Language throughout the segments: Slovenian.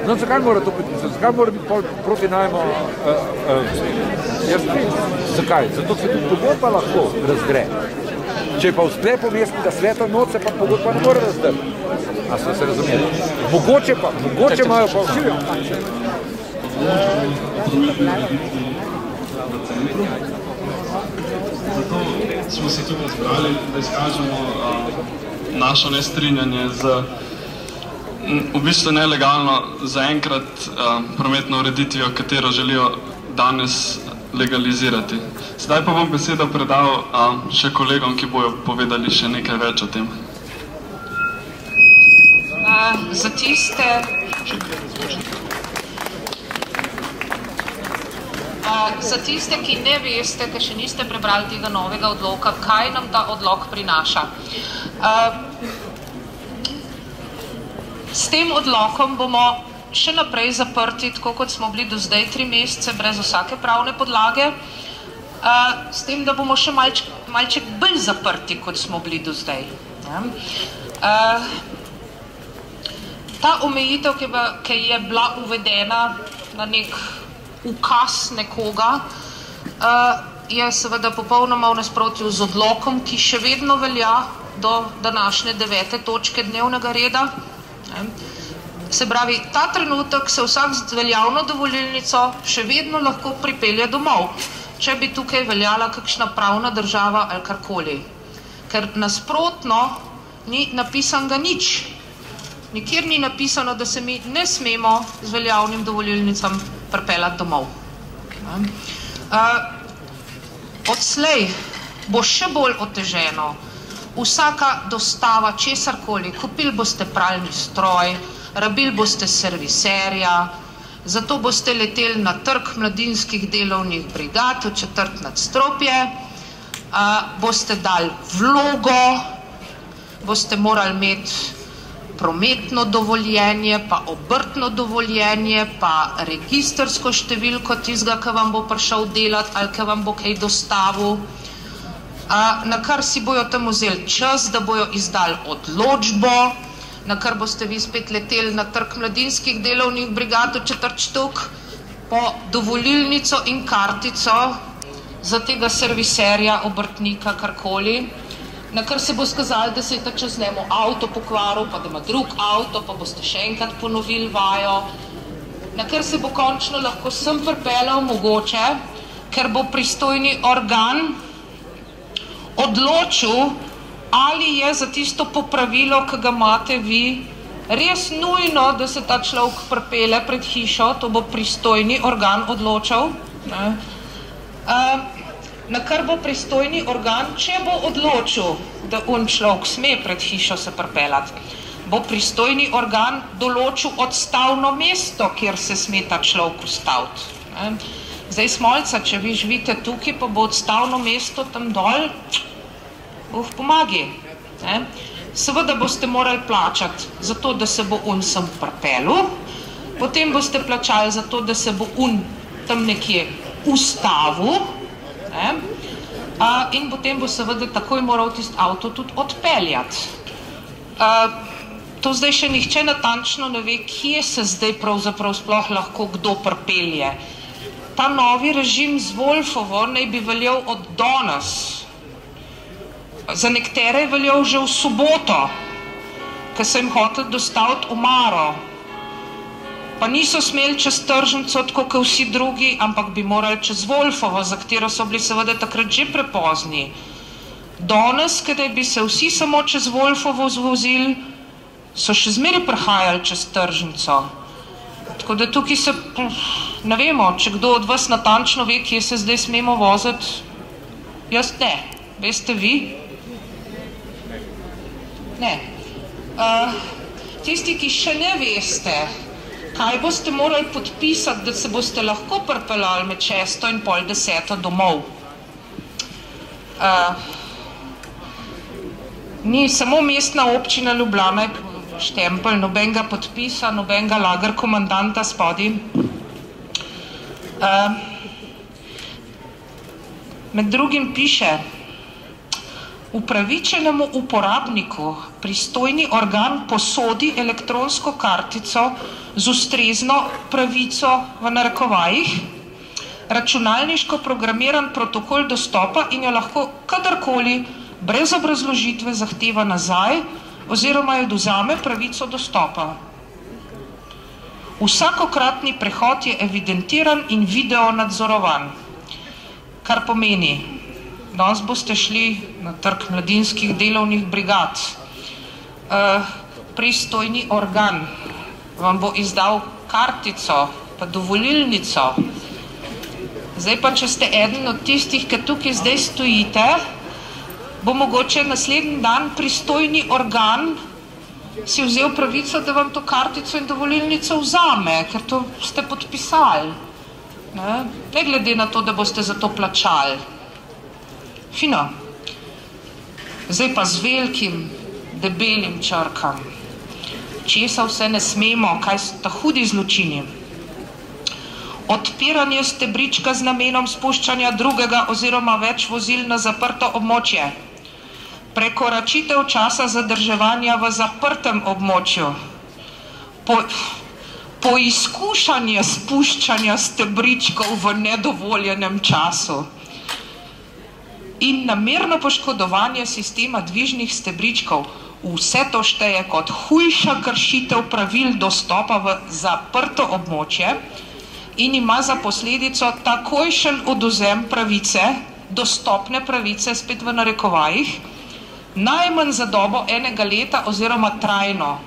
No, zakaj mora to biti? Zakaj mora biti proti najmu? Zakaj? Zato se tudi pogodba lahko razdre. Če pa v sklepu mestnega sveta noč se pa pogodba ne more razdrti. A so se razumeli? Mogoče imajo pa vsi. Zato smo se tukaj zbrali, da izkažemo našo nestrinjanje z v bistvu nelegalno zaenkrat prometno ureditvijo, katero želijo danes legalizirati. Zdaj pa bom besedo predal še kolegom, ki bojo povedali še nekaj več o tem. Za tiste, ki ne veste, ker še niste prebrali tega novega odloka, kaj nam ta odlok prinaša. S tem odlokom bomo še naprej zaprti, tako kot smo bili do zdaj 3 mesece, brez vsake pravne podlage, s tem, da bomo še malček bolj zaprti, kot smo bili do zdaj. Ta omejitev, ki je bila uvedena na nek ukaz nekoga, je seveda popolnoma v nasprotju z odlokom, ki še vedno velja do današnje 9. točke dnevnega reda. Se pravi, ta trenutek se vsak z veljavno dovolilnico še vedno lahko pripelje domov, če bi tukaj veljala kakšna pravna država ali karkoli. Ker nasprotno ni napisanega nič. Nikjer ni napisano, da se mi ne smemo z veljavnim dovolilnicam pripeljati domov. Odslej bo še bolj oteženo. Vsaka dostava česarkoli, kupili boste pralni stroj, rabili boste serviserja, zato boste leteli na trg mladinskih delovnih brigad v 4. nadstropje, boste dali vlogo, boste morali imeti prometno dovoljenje, pa obrtno dovoljenje, pa registrsko številko tistega, ki vam bo prišel delati ali ki vam bo kaj dostavil. Na kar si bojo tam vzeli čas, da bojo izdali odločbo, na kar boste vi spet leteli na trg mladinskih delovnih brigad v 4 štuk po dovolilnico in kartico za tega serviserja, obrtnika, karkoli, na kar se bo skazali, da se je ta čas njemu avto pokvaril, pa da ima drug avto, pa boste še enkrat ponovili vajo, na kar se bo končno lahko sem pripeljal mogoče, ker bo pristojni organ odločil, ali je za tisto popravilo, ki ga imate vi, res nujno, da se ta človek pripelje pred hišo, to bo pristojni organ odločal. Na kar bo pristojni organ, če bo odločil, da človek sme pred hišo se pripeljati, bo pristojni organ določil odstavno mesto, kjer se sme ta človek ustaviti. Zdaj smolca, če vi živite tukaj, pa bo odstavno mesto tam dol, pomagi. Seveda boste morali plačati za to, da se bo sem pripeljal, potem boste plačali za to, da se bo tam nekje ustavil, in potem bo seveda takoj moral tisti avto tudi odpeljati. To zdaj še nihče natančno ne ve, kje se zdaj pravzaprav sploh lahko kdo pripelje. Ta novi režim z Wolfovo naj bi veljal od danes. Za nekatere je veljal že v soboto, ker so jim hoteli dostaviti omaro. Pa niso smeli čez tržnico, tako kot vsi drugi, ampak bi morali čez Wolfovo, za katero so bili seveda takrat že prepozni. Danes, kadaj bi se vsi samo čez Wolfovo zvozili, so še zmeraj prehajali čez tržnico. Tako da tukaj se, ne vemo, če kdo od vas natančno ve, kje se zdaj smemo voziti. Jaz ne. Veste vi? Ne. Tisti, ki še ne veste, kaj boste morali podpisati, da se boste lahko pripeljali med 6. in pol 10. domov. Ni samo mestna občina Ljubljana štempelj, nobenega podpisa, nobenega lager komandanta spodaj. Med drugim piše, Upravičenemu uporabniku pristojni organ posodi elektronsko kartico z ustrezno pravico v narekovajih, računalniško programiran protokol dostopa in jo lahko kadarkoli brez obrazložitve zahteva nazaj oziroma jo odvzame pravico dostopa. Vsakokratni prehod je evidentiran in video nadzorovan, kar pomeni, danes boste šli na trg mladinskih delovnih brigad. Pristojni organ vam bo izdal kartico, pa dovolilnico. Zdaj pa, če ste eden od tistih, ki tukaj zdaj stojite, bo mogoče naslednji dan pristojni organ si vzel pravico, da vam to kartico in dovolilnico vzame, ker to ste podpisali. Ne glede na to, da boste za to plačali. Fino. Zdaj pa z velikim, debelim črkam. Česa vse ne smemo, kaj so ta hudi zločini. Odpiranje stebrička z namenom spuščanja drugega oziroma več vozil na zaprto območje. Prekoračitev časa zadrževanja v zaprtem območju. Poizkušanje spuščanja stebričkov v nedovoljenem času. In namerno poškodovanje sistema dvižnih stebričkov. Vse to šteje kot hujša kršitev pravil dostopa v zaprto območje in ima za posledico takojšen odvzem pravice, dostopne pravice, spet v narekovajih, najmanj za dobo 1 leta oziroma trajno.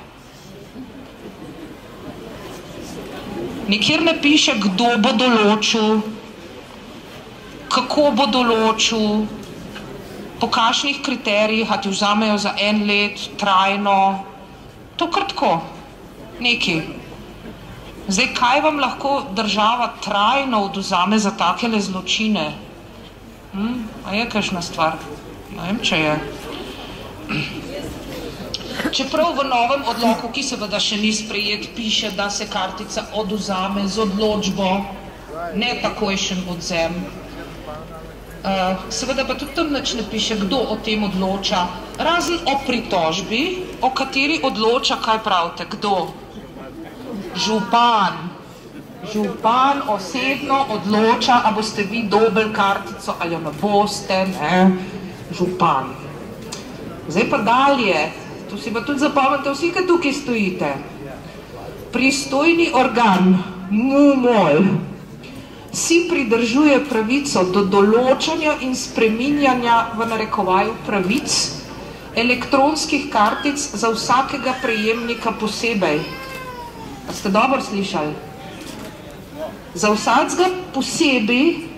Nikjer ne piše, kdo bo določil, kako bo določil, po kakšnih kriterijih, a ti vzamejo za 1 let, trajno, to kar tako, nekaj. Zdaj, kaj vam lahko država trajno odvzame za takele zločine? A je kakšna stvar? Ne vem, če je. Čeprav v novem odloku, ki seveda še ni sprejet, piše, da se kartica odvzame z odločbo, ne takojšen odvzem. Seveda pa tudi tam nič ne piše, kdo o tem odloča, razen o pritožbi, o kateri odloča, kaj pravite, kdo? Župan. Župan osebno odloča, a boste vi dobili kartico ali jo ne boste, ne? Župan. Zdaj pa dalje, to si pa tudi zapomnite vsi, ki tukaj stojite. Pristojni organ, MUMOL, si pridržuje pravico do določanja in spreminjanja v narekovaju pravic elektronskih kartic za vsakega prejemnika posebej. A ste dobro slišali? Za vsakega posebej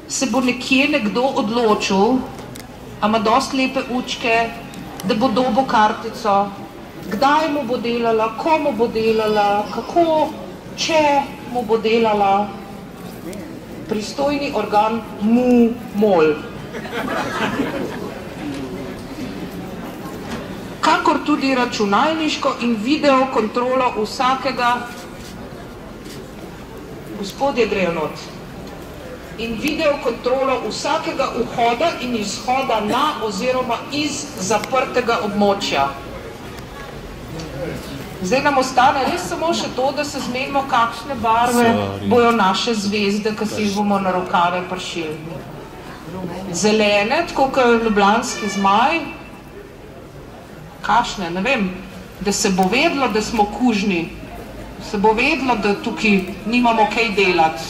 se bo nekje nekdo odločil, a ima dosti lepe učke, da bo dobil kartico, kdaj mu bo delala, komu bo delala, kako, če mu bo delala. Pristojni organ MUMOL. Kakor tudi računalniško in video kontrolo vsakega, gospodje grejo not, in video kontrolo vsakega vhoda in izhoda na oziroma iz zaprtega območja. Zdaj nam ostane res samo še to, da se zmenimo, kakšne barve bojo naše zvezde, ki si jih bomo na rokave pršili. Zelene, tako kot ljubljanski zmaj, kakšne, ne vem, da se bo vedlo, da smo kužni, se bo vedlo, da tukaj nimamo kaj delati.